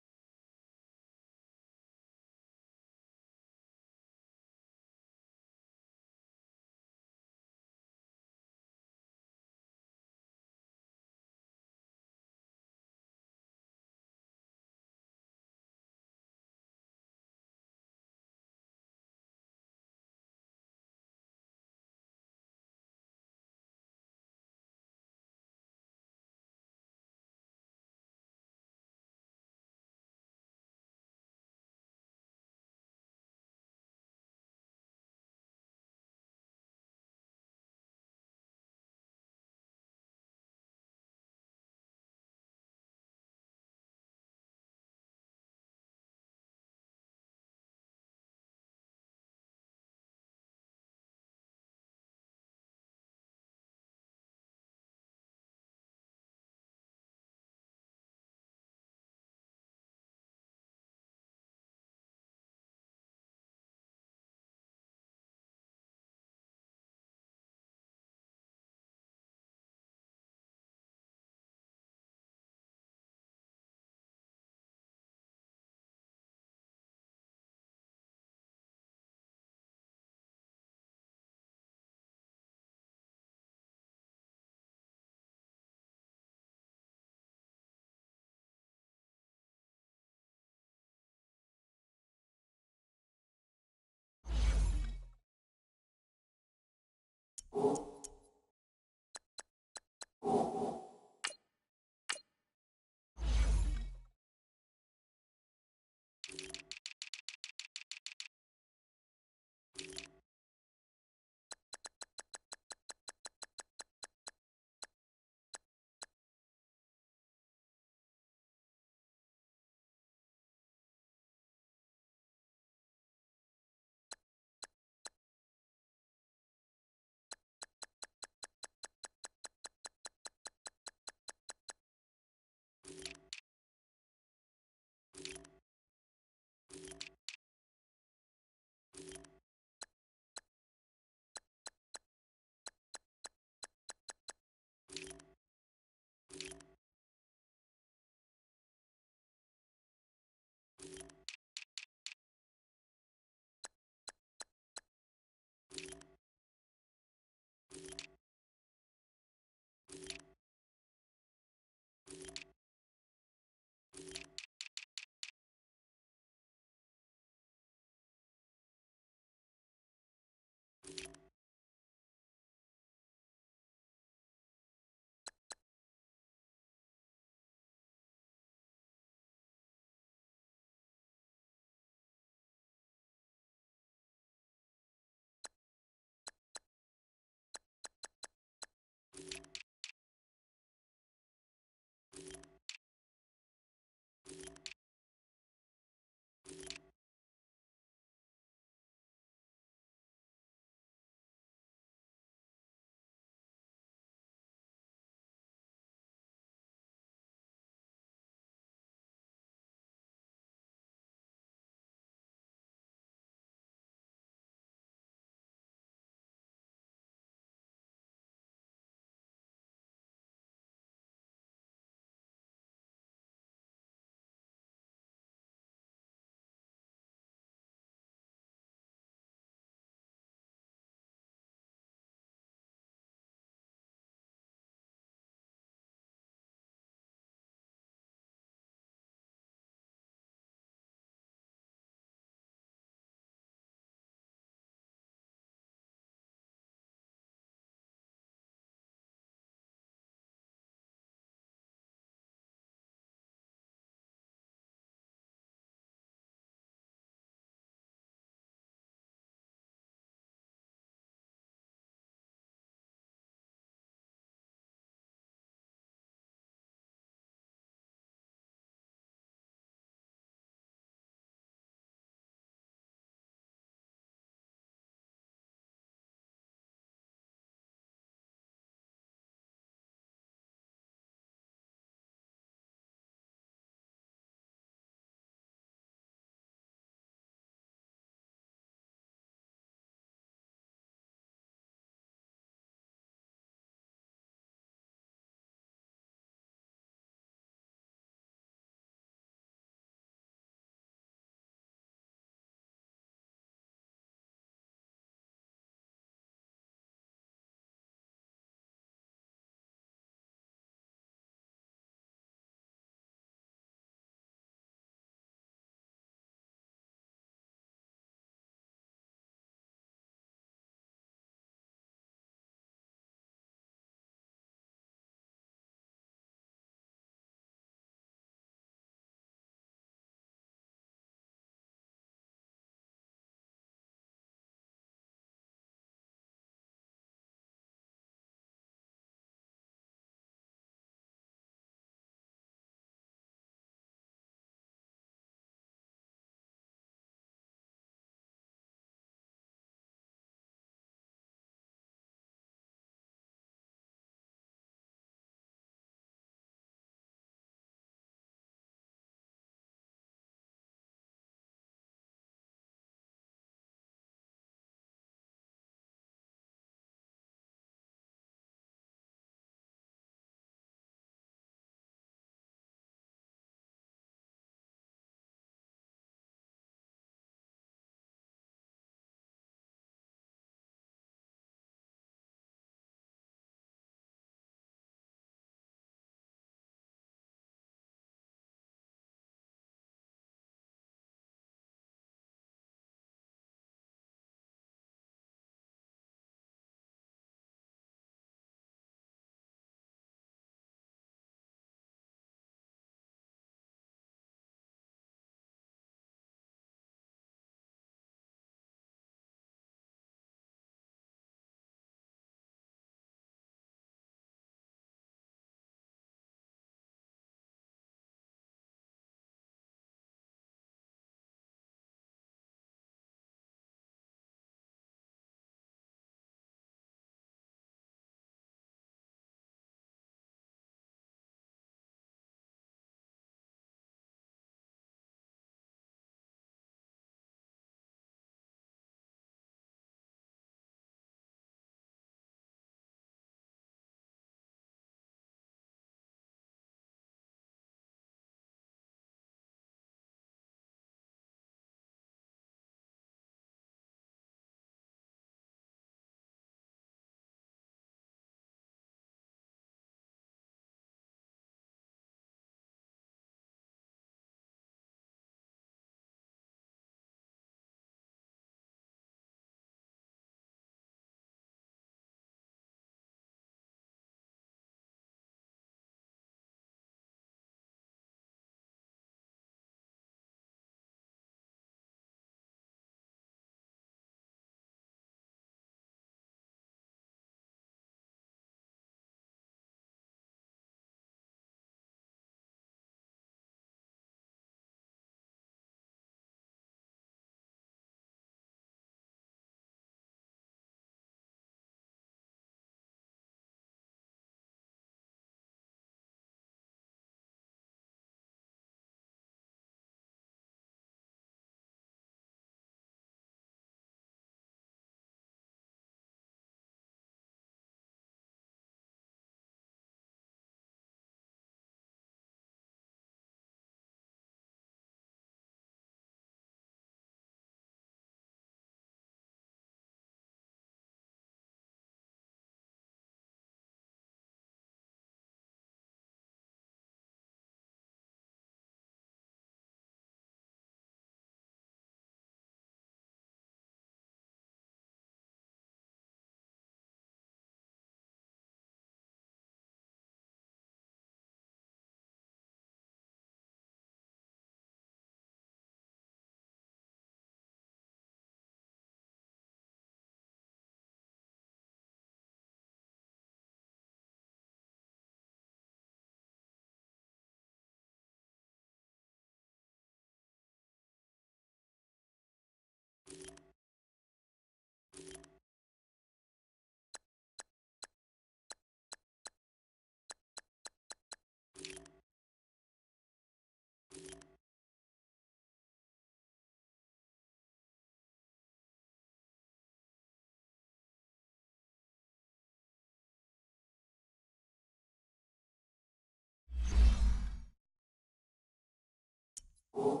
you